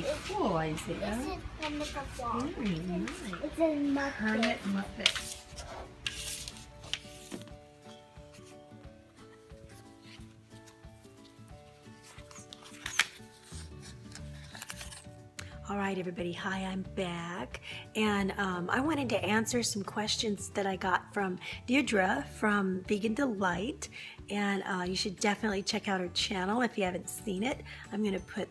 really cool, Isaiah. This is Hermit the Frog. Very nice. It's a Muppet. Hermit Muppet. All right, everybody. Hi, I'm back. And I wanted to answer some questions that I got from Deirdre from Vegan Delight. And you should definitely check out her channel if you haven't seen it. I'm going to put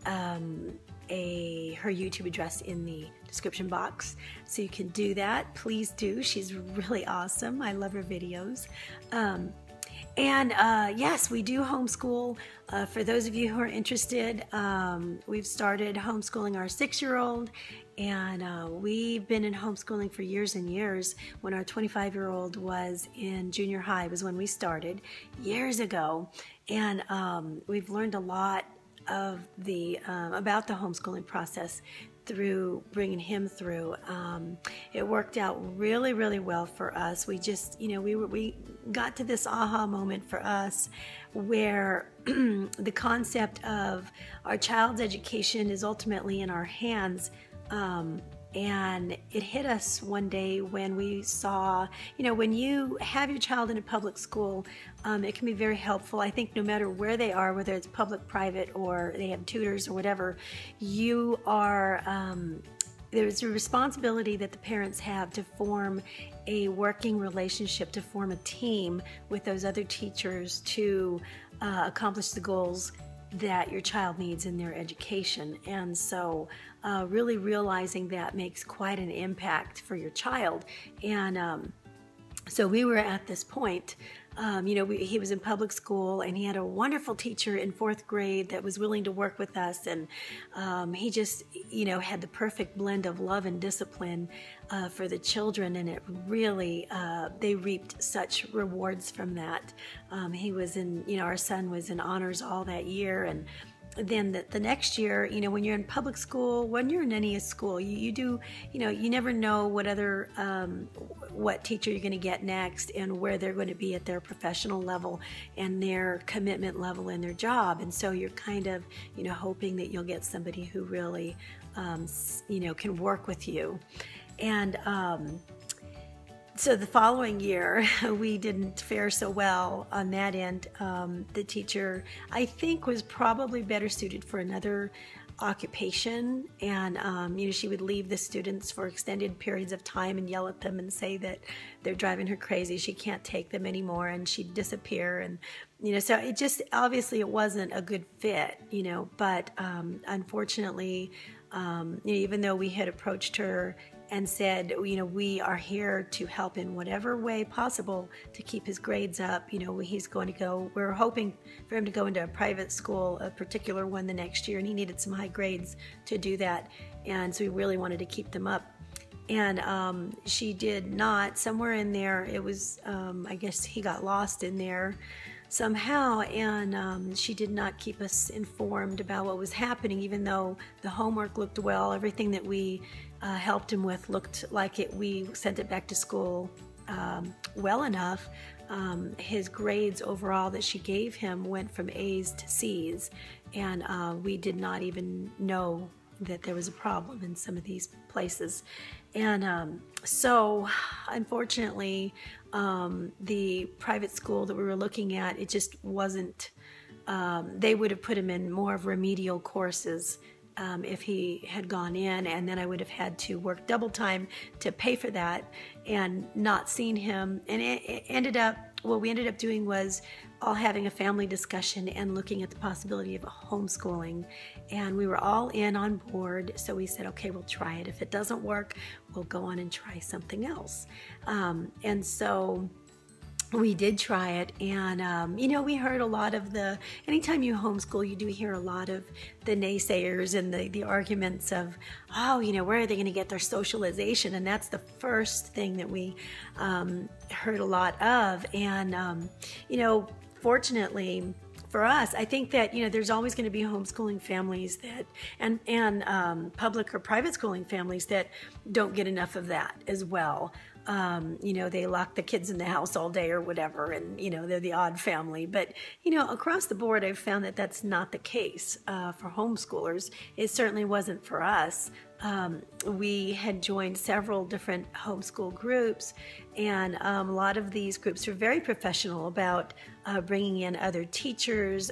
her YouTube address in the description box, so you can do that. Please do. She's really awesome. I love her videos. Yes, we do homeschool. For those of you who are interested, we've started homeschooling our 6-year-old, and we've been in homeschooling for years and years. When our 25-year-old was in junior high was when we started years ago, and we've learned a lot of the about the homeschooling process through bringing him through. It worked out really, really well for us. We just, we got to this aha moment for us where the concept of our child's education is ultimately in our hands. And it hit us one day when we saw, when you have your child in a public school, it can be very helpful. I think no matter where they are, whether it's public, private, or they have tutors or whatever, you are, there's a responsibility that the parents have to form a working relationship, to form a team with those other teachers to accomplish the goals that your child needs in their education. And so really realizing that makes quite an impact for your child. And so we were at this point, he was in public school, and he had a wonderful teacher in 4th grade that was willing to work with us. And he just, had the perfect blend of love and discipline for the children. And it really, they reaped such rewards from that. He was in, our son was in honors all that year. And then the next year, when you're in public school, when you're in any school, you do, you never know what other, what teacher you're going to get next and where they're going to be at their professional level and their commitment level in their job. And so you're kind of, hoping that you'll get somebody who really, can work with you. And, so the following year, we didn't fare so well on that end. The teacher, I think, was probably better suited for another occupation. And, she would leave the students for extended periods of time and yell at them and say that they're driving her crazy. She can't take them anymore, and she'd disappear. And, so it just, obviously it wasn't a good fit, but unfortunately, even though we had approached her and said, we are here to help in whatever way possible to keep his grades up. He's going to go, we're hoping for him to go into a private school, a particular one the next year, and he needed some high grades to do that. And so we really wanted to keep them up. And she did not, somewhere in there, it was, I guess he got lost in there somehow, and she did not keep us informed about what was happening, even though the homework looked well. Everything that we helped him with looked like it. We sent it back to school well enough. His grades overall that she gave him went from A's to C's, and we did not even know that there was a problem in some of these places. And so unfortunately, the private school that we were looking at, it just wasn't, they would have put him in more of remedial courses if he had gone in, and then I would have had to work double time to pay for that and not seen him. And it ended up, what we ended up doing was all having a family discussion and looking at the possibility of homeschooling. And we were all in on board, so we said, okay, we'll try it. If it doesn't work, we'll go on and try something else. And so we did try it, and we heard a lot of anytime you homeschool, you do hear a lot of the naysayers and the arguments of, where are they going to get their socialization? And that's the first thing that we heard a lot of. And fortunately for us, I think that there's always going to be homeschooling families that and public or private schooling families that don't get enough of that as well. they lock the kids in the house all day or whatever, and, they're the odd family. But, across the board, I've found that that's not the case for homeschoolers. It certainly wasn't for us. We had joined several different homeschool groups, and a lot of these groups are very professional about bringing in other teachers,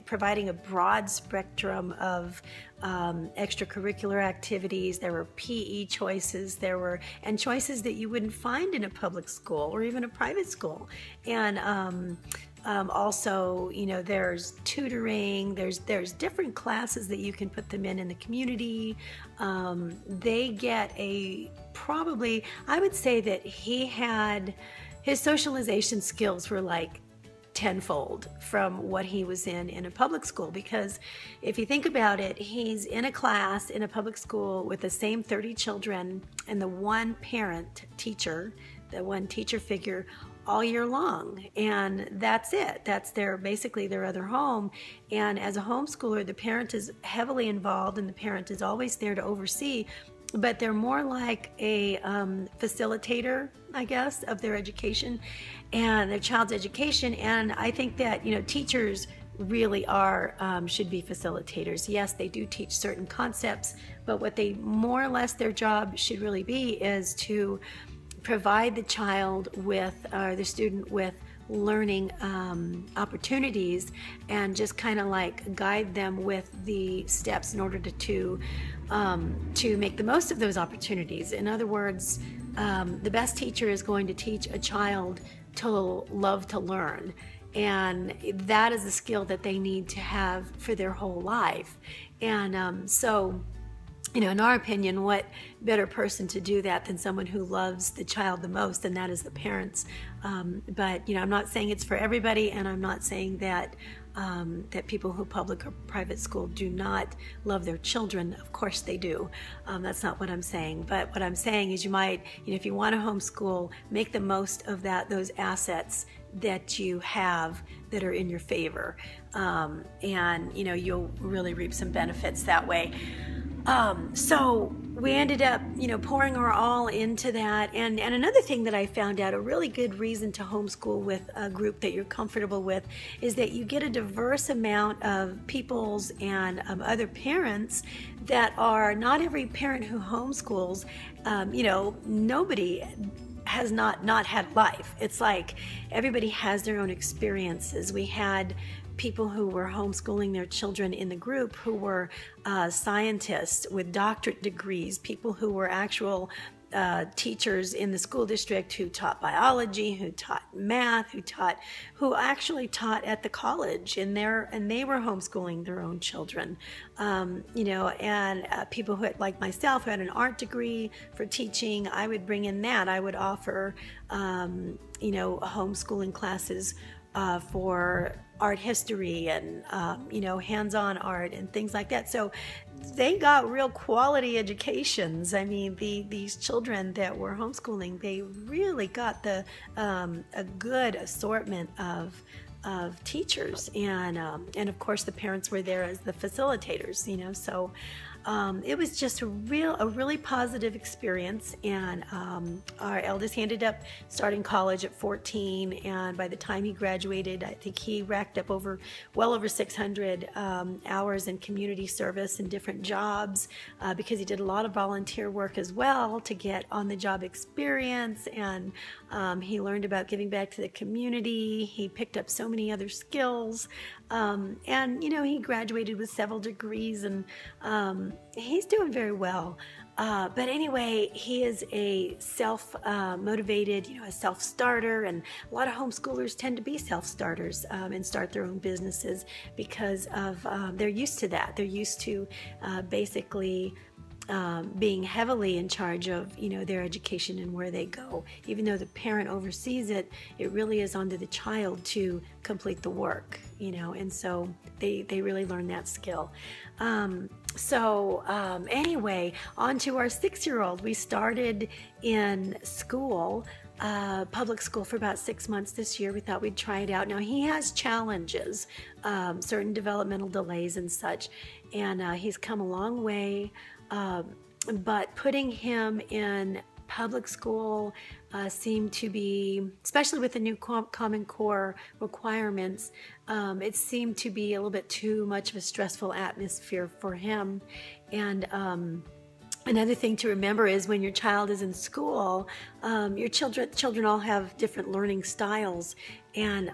providing a broad spectrum of extracurricular activities. There were PE choices, and choices that you wouldn't find in a public school or even a private school. And also, there's tutoring, there's different classes that you can put them in the community. They get I would say that his socialization skills were like tenfold from what he was in a public school, because if you think about it, he's in a class in a public school with the same 30 children and the one teacher figure all year long, and that's it. That's basically their other home. And as a homeschooler, the parent is heavily involved, and the parent is always there to oversee, but they're more like a facilitator, I guess, of their education and their child's education. And I think that teachers really should be facilitators. Yes, they do teach certain concepts, but what they more or less their job should really be is to provide the student with learning opportunities, and just kind of like guide them with the steps in order to make the most of those opportunities. In other words, the best teacher is going to teach a child to love to learn, and that is a skill that they need to have for their whole life. And so in our opinion, what better person to do that than someone who loves the child the most, and that is the parents. But I'm not saying it's for everybody, and I'm not saying that people who public or private school do not love their children. Of course they do. That's not what I'm saying. But what I'm saying is you might, if you want to homeschool, make the most of those assets that you have that are in your favor. And you'll really reap some benefits that way. So we ended up, pouring our all into that. And another thing that I found out, a really good reason to homeschool with a group that you're comfortable with, is that you get a diverse amount of peoples and other parents that are not every parent who homeschools. Nobody has not had life. It's like everybody has their own experiences. We had people who were homeschooling their children in the group who were scientists with doctorate degrees, people who were actual teachers in the school district who taught biology, who taught math, who actually taught at the college, and they were homeschooling their own children. And people who, like myself, who had an art degree for teaching, I would bring in that. I would offer, homeschooling classes for art history and hands-on art and things like that. So they got real quality educations. I mean, these children that were homeschooling, they really got a good assortment of teachers, and of course the parents were there as the facilitators. So it was just a really positive experience. And our eldest, he ended up starting college at 14, and by the time he graduated, I think he racked up well over 600 hours in community service and different jobs, because he did a lot of volunteer work as well to get on-the-job experience. And he learned about giving back to the community. He picked up so many other skills, and he graduated with several degrees, and he's doing very well. But anyway, he is a self-motivated, a self-starter, and a lot of homeschoolers tend to be self-starters and start their own businesses because of they're used to that. They're used to basically being heavily in charge of their education and where they go. Even though the parent oversees it, it really is onto the child to complete the work, and so they really learn that skill. Anyway, on to our 6-year-old. We started in school, public school, for about 6 months this year. We thought we'd try it out. Now, he has challenges, certain developmental delays and such, and he's come a long way. But putting him in public school seemed to be, especially with the new Common Core requirements, it seemed to be a little bit too much of a stressful atmosphere for him. And another thing to remember is when your child is in school, your children all have different learning styles. And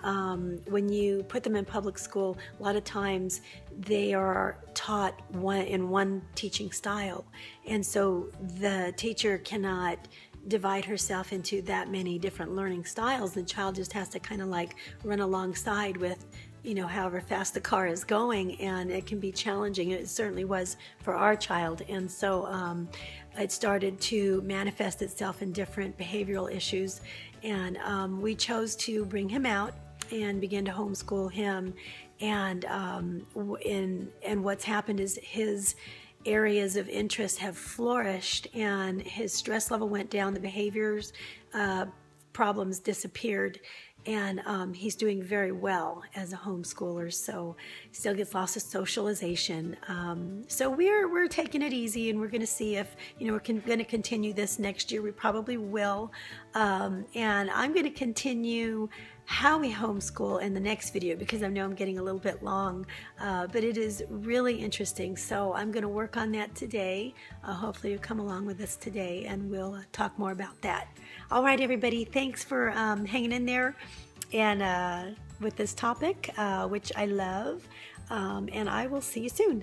when you put them in public school, a lot of times they are taught in one teaching style. And so the teacher cannot divide herself into that many different learning styles. The child just has to kind of like run alongside with, you know, however fast the car is going, and it can be challenging. It certainly was for our child. And so it started to manifest itself in different behavioral issues. And we chose to bring him out and begin to homeschool him. And what's happened is his areas of interest have flourished, and his stress level went down, the behaviors problems disappeared, and he's doing very well as a homeschooler. So still gets lots of socialization. So we're taking it easy, and we're going to see if, you know, we're going to continue this next year. We probably will. And I'm going to continue how we homeschool in the next video, because I know I'm getting a little bit long, but it is really interesting. So I'm going to work on that today. Hopefully you'll come along with us today, and we'll talk more about that. All right, everybody, thanks for hanging in there and with this topic, which I love, and I will see you soon.